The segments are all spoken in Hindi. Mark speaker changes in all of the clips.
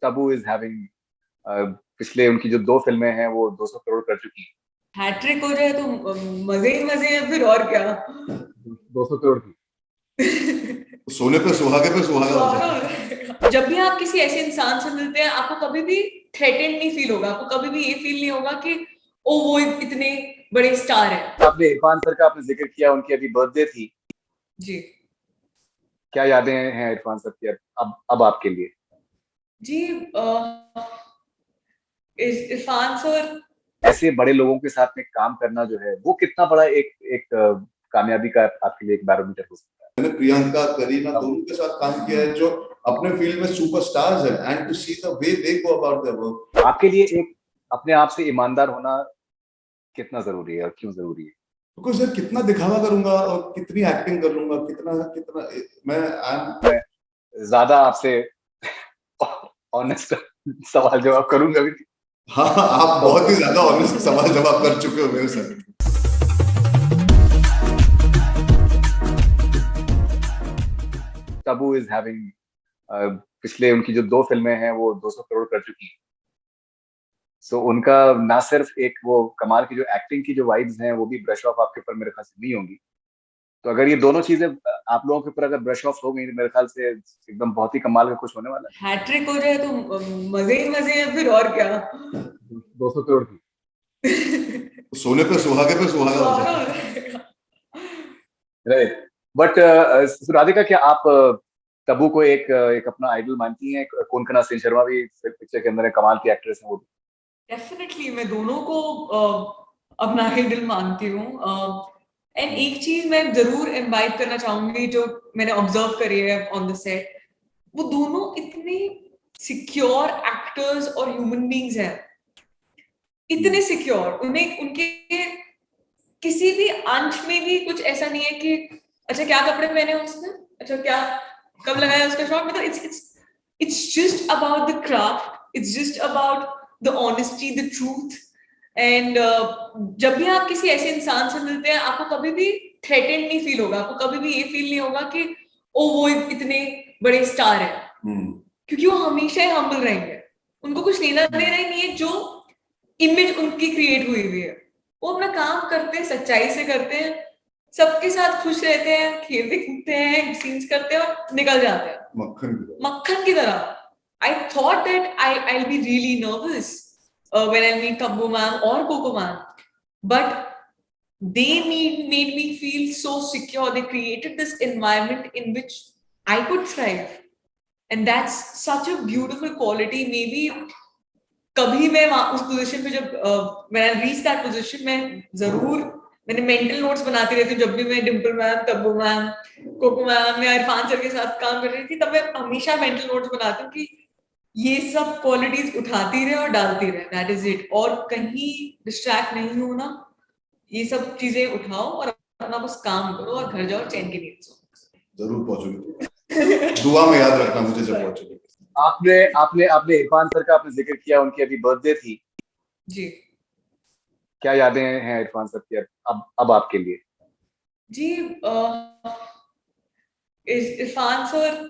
Speaker 1: तबू इज हैविंग पिछले उनकी जो 2 फिल्में हैं वो 200 करोड़ कर चुकी हैं।
Speaker 2: हैट्रिक हो जाए तो मजे ही मजे हैं, फिर और क्या।
Speaker 1: 200 करोड़ की।
Speaker 3: सोने पे सुहागे पे सुहागा हो जाए।
Speaker 2: सुहागा। जब भी आप किसी ऐसे इंसान से मिलते हैं, आपको कभी भी थ्रेटेंड नहीं फील होगा, आपको कभी भी ये फील नहीं होगा कि ओ वो इतने बड़े स्टार है।
Speaker 1: आपने इरफान सर का आपने जिक्र किया, उनकी अभी बर्थडे थी।
Speaker 2: जी
Speaker 1: क्या यादें हैं इरफान सर की अब आपके लिए?
Speaker 2: जी इरफान सर,
Speaker 1: ऐसे बड़े लोगों के साथ में काम करना जो है वो कितना बड़ा एक एक कामयाबी का आपके लिए एक बैरोमीटर हो सकता है।
Speaker 3: मैंने प्रियंका, करीना दोनों के साथ काम किया है जो अपने फील्ड में सुपरस्टार्स हैं, and to see the way they go about their work.
Speaker 1: आपके लिए एक अपने आप से ईमानदार होना कितना जरूरी है और क्यों जरूरी है?
Speaker 3: बिकॉज यार कितना दिखावा करूंगा और कितनी एक्टिंग कर लूंगा, कितना कितना मैं
Speaker 1: ज्यादा आपसे ऑनेस्ट सवाल जवाब करूंगा भी।
Speaker 3: हाँ, आप बहुत ही ज्यादा ऑनेस्ट सवाल जवाब कर चुके हो मेरे साथ।
Speaker 1: तबू इज हैविंग पिछले उनकी जो 2 फिल्में हैं वो 200 करोड़ कर चुकी हैं। सो उनका ना सिर्फ एक वो कमाल की जो एक्टिंग की जो वाइब्स हैं वो भी ब्रश ऑफ आपके ऊपर मेरे ख्याल से नहीं होंगी। तो अगर ये दोनों चीजें आप लोगों के ऊपर अगर ब्रश ऑफ हो गई तो मेरे ख्याल से एकदम बहुत ही कमाल का कुछ होने वाला है।
Speaker 2: हैट्रिक हो जाए तो मजे ही मजे हैं, फिर और क्या।
Speaker 1: 200 करोड़ की।
Speaker 3: सोने पे सुहागे पे सुहागा हो जाए।
Speaker 2: सुहागा।
Speaker 1: राइट। बट राधिका, क्या आप तब्बू को एक अपना आइडल मानती हैं? कौन कना सिंह शर्मा भी पिक्चर के अंदर है, कमाल की एक्ट्रेस है वो भी।
Speaker 2: डेफिनेटली मैं दोनों को अपना आइडल मानती हूँ। एंड एक चीज मैं जरूर इनवाइट करना चाहूंगी जो मैंने ऑब्जर्व करी है ऑन द सेट, वो दोनों इतने सिक्योर एक्टर्स और ह्यूमन बीइंग्स हैं, इतने सिक्योर। उन्हें उनके किसी भी अंश में भी कुछ ऐसा नहीं है कि अच्छा क्या कपड़े पहने उसने, अच्छा क्या कब लगाया उसका शॉट। मतलब it's just about the craft, it's just about the honesty, the truth. And जब भी आप किसी ऐसे इंसान से मिलते हैं, आपको कभी भी थ्रेटेंड नहीं फील होगा, आपको कभी भी ये फील नहीं होगा कि ओ वो इतने बड़े स्टार है, क्योंकि वो हमेशा ही हम्बल रहेंगे। उनको कुछ लेना देना ही नहीं है जो इमेज उनकी क्रिएट हुई हुई है। वो अपना काम करते हैं, सच्चाई से करते हैं, सबके साथ खुश रहते हैं, खेलते कूदते हैं, सीन्स करते हैं और निकल जाते हैं मक्खन की तरह। I thought that I'll be really nervous when I meet Taboo ma'am or Coco ma'am, but they made me feel so secure. They created this environment in which I could thrive, and that's such a beautiful quality. Maybe कभी मैं उस पोजीशन पे जब when I reach that position, मैं जरूर मैंने मेंटल नोट्स बनाती रहती हूँ। जब भी मैं Dimple ma'am, Tabu ma'am, Koko ma'am या इरफान सर के साथ काम कर रही थी, तब मैं हमेशा मेंटल नोट्स बनाती हूँ कि ये सब क्वालिटीज उठाती रहे और डालती रहे, दैट इज इट। और कहीं डिस्ट्रैक्ट नहीं होना, ये सब चीजें उठाओ और अपना बस काम करो और घर जाओ चैन की नींद सो।
Speaker 3: जरूर पहुंचूंगी, दुआ में याद रखना मुझे जब पहुंचूंगी।
Speaker 1: आपने आपने आपने इरफान सर का आपने जिक्र किया, उनकी अभी बर्थडे थी।
Speaker 2: जी
Speaker 1: क्या यादें हैं इरफान सर की अब आपके लिए?
Speaker 2: जी इरफान सर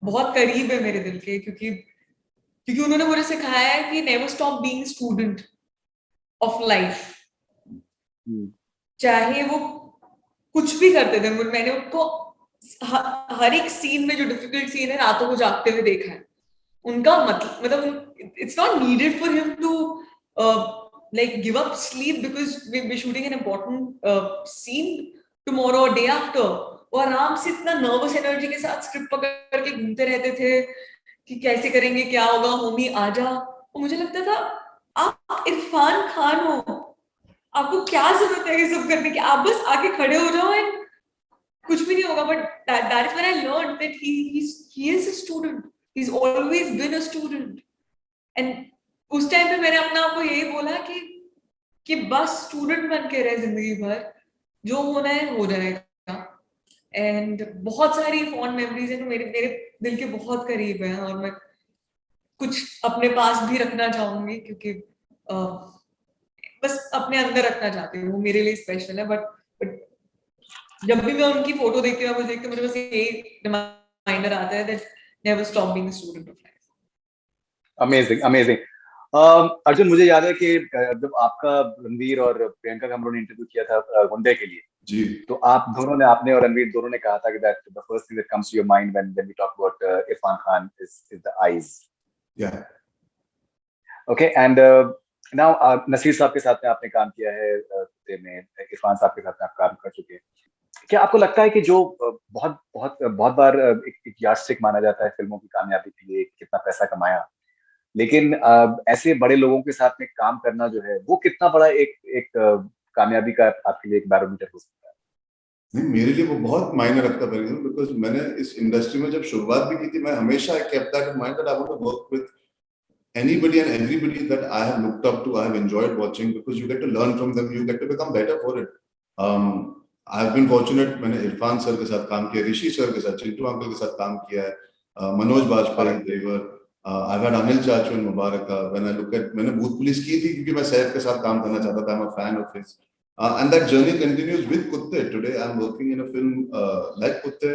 Speaker 2: बहुत करीब है मेरे दिल के, क्योंकि उन्होंने मुझे सिखाया है कि never stop being student of life. चाहे वो कुछ भी करते थे, मैंने उनको हर एक सीन में, जो डिफिकल्ट सीन है, रातों को जागते हुए देखा है। उनका मतलब it's not needed for him to like give up sleep because we're shooting an important scene tomorrow or day after. वो आराम से इतना नर्वस एनर्जी के साथ स्क्रिप्ट पकड़ के घूमते रहते थे कि कैसे करेंगे, क्या होगा, होमी आजा। और मुझे लगता था आप इरफान खान हो, आपको क्या जरूरत है ये सब करने की, आप बस आके खड़े हो जाओ एंड कुछ भी नहीं होगा। But that is when I learned that he is a student, he's always been a student. and उस टाइम पे मैंने अपने आप को यही बोला कि बस स्टूडेंट बन के रहे जिंदगी भर, जो होना है हो जाएगा। एंड बहुत सारी फॉन्ड मेमोरीज हैं जो मेरे मेरे दिल के बहुत करीब है, और मैं कुछ अपने पास भी रखना चाहूंगी, क्योंकि बस अपने अंदर रखना चाहती हूँ, वो मेरे लिए स्पेशल है। बट जब भी मैं उनकी फोटो देखती हूँ, मुझे बस यही रिमाइंडर आता है that never stop being a student of life.
Speaker 1: Amazing amazing. Arjun, मुझे याद है कि जब आपका रणवीर और प्रियंका का हम लोगों ने इंटरव्यू किया था गुंडे के लिए,
Speaker 3: जी
Speaker 1: तो आप दोनों ने, आपने और रणवीर दोनों ने कहा था कि that the first thing that comes to your mind when we talk about Irrfan Khan is the eyes.
Speaker 3: या
Speaker 1: okay, and now Naseer sahab के साथ में आपने काम किया है, कुत्ते में इरफान साहब के साथ में आप काम कर चुके हैं। क्या आपको लगता है कि जो बहुत बहुत बहुत बार एक यार्डस्टिक माना जाता है फिल्मों की कामयाबी के लिए, कितना पैसा कमाया, लेकिन ऐसे बड़े लोगों के साथ में काम करना जो है वो कितना बड़ा एक एक कामयाबी का आपके लिए एक बैरोमीटर हो सकता है?
Speaker 3: नहीं, मेरे लिए वो बहुत मायने रखता है बिकॉज मैंने इस इंडस्ट्री में जब शुरुआत भी की थी, मैं हमेशा kept that in mind that I want to work with anybody and everybody that I have looked up to, I have enjoyed watching, because you get to learn from them, you get to become better for it. I have been fortunate, मैंने इरफान सर के साथ काम किया, ऋषि सर के साथ, चिंटू अंकल के साथ काम किया है, मनोज बाजपेयी देवर, I've had Anil Chachu and Mubaraka. When I look at, मैंने भूत पुलिस की थी क्योंकि मैं सैफ के साथ काम करना चाहता था, I'm a fan of his. And that journey continues with Kutte. Today I'm working in a film like Kutte.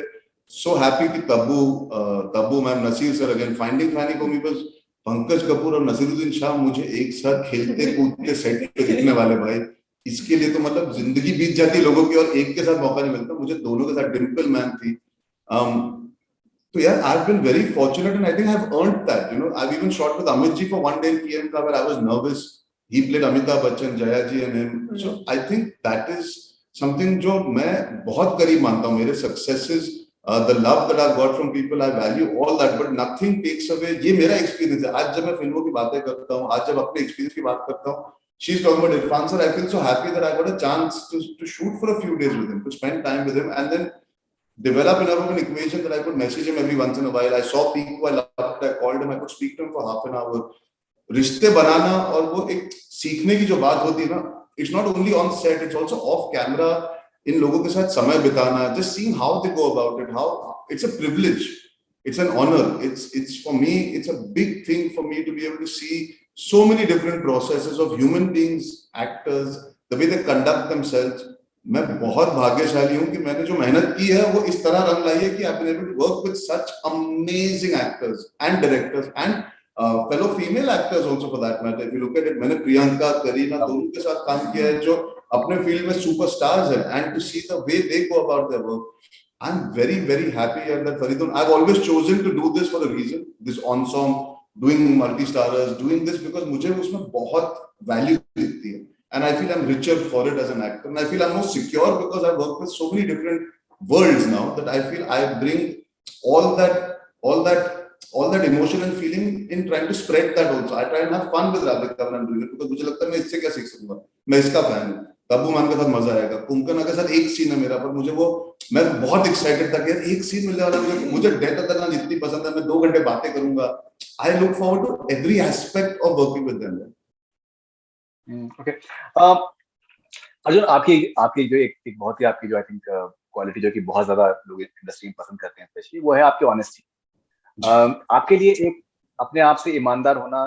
Speaker 3: So happy कि Tabu ma'am, Naseer sir, again finding Fanny for me was Pankaj Kapoor और नसीरुद्दीन शाह मुझे एक साथ खेलते कूदते सेट पे दिखने वाले भाई, इसके लिए तो मतलब जिंदगी बीत जाती है लोगों की और एक के साथ मौका नहीं मिलता। मुझे दोनों के साथ, डिम्पल मैम थी। तो यार I have been very fortunate and I think I have earned that, you know. I have even shot with Amit ji for one day in PM का, where I was nervous, he played Amitabh Bachchan, Jaya ji and him. So I think that is something जो मैं बहुत करीब मानता हूँ। मेरे successes, the love that I've got from people, I value all that, but nothing takes away, ये मेरा एक्सपीरियंस है। आज जब मैं फिल्मों की बातें करता हूँ, आज जब अपने एक्सपीरियंस की बात करता हूँ, she's talking about Irfan sir, I feel so happy that I got a chance to shoot for a few days with him, to spend time with him, and then develop enough of an equation that I could message him every once in a while. I saw Piku, I loved it, I called him, I could speak to him for half an hour. रिश्ते बनाना और वो एक सीखने की जो बात होती है ना, it's not only on set, it's also off camera. इन लोगों के साथ समय बिताना, just seeing how they go about it, how it's a privilege, it's an honor, it's for me, it's a big thing for me to be able to see so many different processes of human beings, actors, the way they conduct themselves. मैं बहुत भाग्यशाली हूँ कि मैंने जो मेहनत की है वो इस तरह रंग लाई है कि I've been able to work with such amazing actors and directors and fellow female actors also for that matter. If you look at it, मैंने प्रियंका, करीना, दोनों के साथ काम किया है जो अपने फील्ड में सुपरस्टार्स हैं, and to see the way they go about their work, I'm very very happy that Faridun, I've always chosen to do this for a reason, this ensemble, doing multi-starers, doing this because मुझे उसमें बहुत value दिखती है, and I feel I'm richer for it as an actor, and I feel I'm more secure because I work with so many different worlds now that I feel I bring all that emotion and feeling in trying to spread that also. I try and have fun with Radhika when I'm doing it because मुझे लगता है मैं इससे क्या सीख सकूंगा, मैं इसका फैन हूँ। तब्बू मैम के साथ मजा आएगा, कुमकना के साथ एक सीन है मेरा, पर मुझे वो, मैं बहुत एक्साइटेड था कि यार एक सीन मिलने वाला है मुझे डेथ करना जितनी पसंद है, मैं 2 घंटे बातें करूंगा। I look forward to every aspect of working with them.
Speaker 1: Okay, Arjun, आपकी आपकी जो एक बहुत ही आपकी जो आई थिंक क्वालिटी जो कि बहुत ज्यादा लोग इंडस्ट्री में पसंद करते हैं स्पेशली, वो है आपकी ऑनेस्टी। आपके लिए एक अपने आप से ईमानदार होना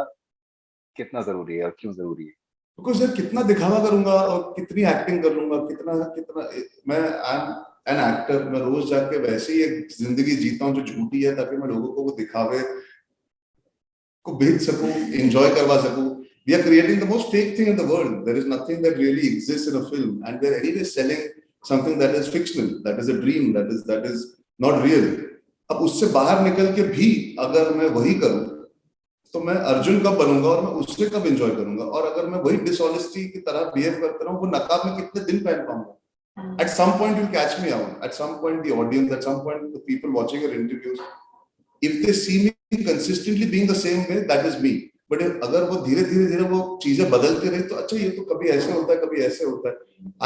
Speaker 1: कितना जरूरी है और क्यों जरूरी है?
Speaker 3: बिकॉज़ यार कितना दिखावा करूंगा और कितनी एक्टिंग कर लूंगा, कितना मैं आई एम एन एक्टर, मैं रोज जाके वैसे ही एक जिंदगी जीता हूँ जो झूठी है, ताकि मैं लोगों को वो दिखावे को बेच सकूं, एंजॉय करवा सकूं। We are creating the most fake thing in the world. There is nothing that really exists in a film, and we are anyway selling something that is fictional, that is a dream, that is not real. अब उससे बाहर निकल के भी अगर मैं वही करूं तो मैं अर्जुन कब बनूंगा और मैं उससे कब एंजॉय करूंगा? और अगर मैं वही डिसऑनेस्टी की तरह बिहेव करता रहूं, वो नकाब में कितने दिन पहन पाऊंगा? At some point you'll catch me out. At some point the audience, at some point the people watching your interviews, if they see me consistently being the same way, that is me. But अगर वो धीरे-धीरे वो चीजें बदलते रहे तो अच्छा, ये तो कभी ऐसे होता है, कभी ऐसे होता है।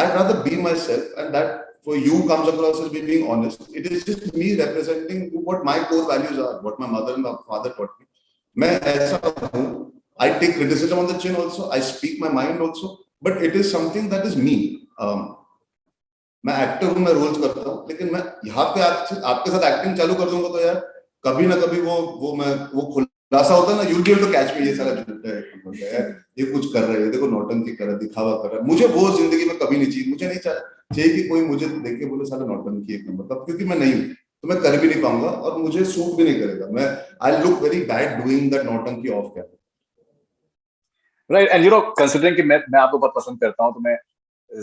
Speaker 3: I'd rather be myself, and that for you comes across as me being honest. It is just me representing what my core values are, what my mother and my father taught me. मैं ऐसा हूँ, I take criticism on the chin also, I speak my mind also, but it is something that is me. मैं एक्टर हूँ, मैं रोल्स करता हूँ, लेकिन मैं यहाँ पे आपके साथ एक्टिंग चालू कर दूंगा तो यार कभी ना कभी वो खुलासा होता है ना, you'll be able to catch me, ये साला झूठा है यार, ये कुछ कर रहा है, देखो नौटंकी कर रहा है, दिखावा कर रहा है। मुझे वो जिंदगी में कभी नहीं चाहिए। मुझे नहीं चाहिए कि कोई मुझे देख के बोले साला नौटंकी एक नंबर, तब क्योंकि मैं नहीं हूँ। तो मैं कर भी नहीं पाऊंगा और मुझे सूट भी नहीं करेगा. मैं I look very bad doing that नौटंकी off camera.
Speaker 1: Right. And considering कि मैं आपको बहुत पसंद करता हूँ, तो मैं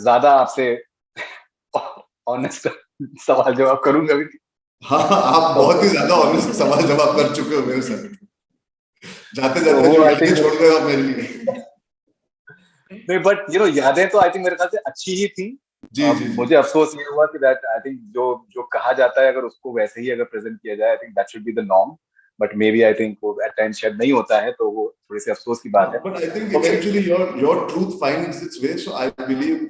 Speaker 1: ज्यादा आपसे ऑनेस्ट सवाल जवाब करूंगा भी.
Speaker 3: हाँ, आप बहुत ही ज्यादा ऑनेस्ट सवाल जवाब कर चुके हो मेरे साथ. जाते
Speaker 1: तो
Speaker 3: जाते
Speaker 1: वो
Speaker 3: जो
Speaker 1: आई
Speaker 3: यादें
Speaker 1: थिंक,
Speaker 3: छोड़ गए आप मेरे लिए.
Speaker 1: नहीं बट यादें तो आई थिंक मेरे ख्याल से अच्छी ही थी.
Speaker 3: जी जी जी.
Speaker 1: मुझे अफसोस ये हुआ कि दैट आई थिंक जो जो कहा जाता है, अगर उसको वैसे ही अगर प्रेजेंट किया जाए, I think that should be the norm. But maybe I think वो एट टाइम्स शायद नहीं होता है, तो वो थोड़ी सी अफसोस की बात है.
Speaker 3: But I think
Speaker 1: okay.
Speaker 3: eventually your truth finds its way. So I believe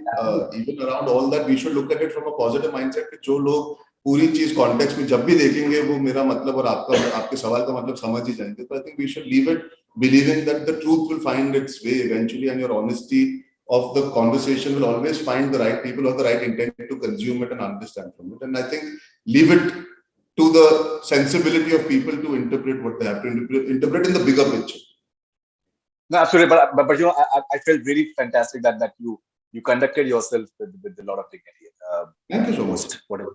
Speaker 3: even around all that we should look at it from a positive mindset कि जो लोग पूरी चीज कॉन्टेक्स्ट में जब भी देखेंगे वो मेरा मतलब और आपका आपके सवाल का मतलब समझ ही जाएंगे. तो I think we should leave it believing that the truth will find its way eventually and your honesty of the conversation will always find the right people or the right intent to consume it and understand from it. And I think leave it to the sensibility of people to interpret what they have to interpret in the bigger picture.
Speaker 1: No, absolutely. But I felt really fantastic that you conducted yourself with a lot of dignity.
Speaker 3: Thank you so much.
Speaker 1: Post whatever.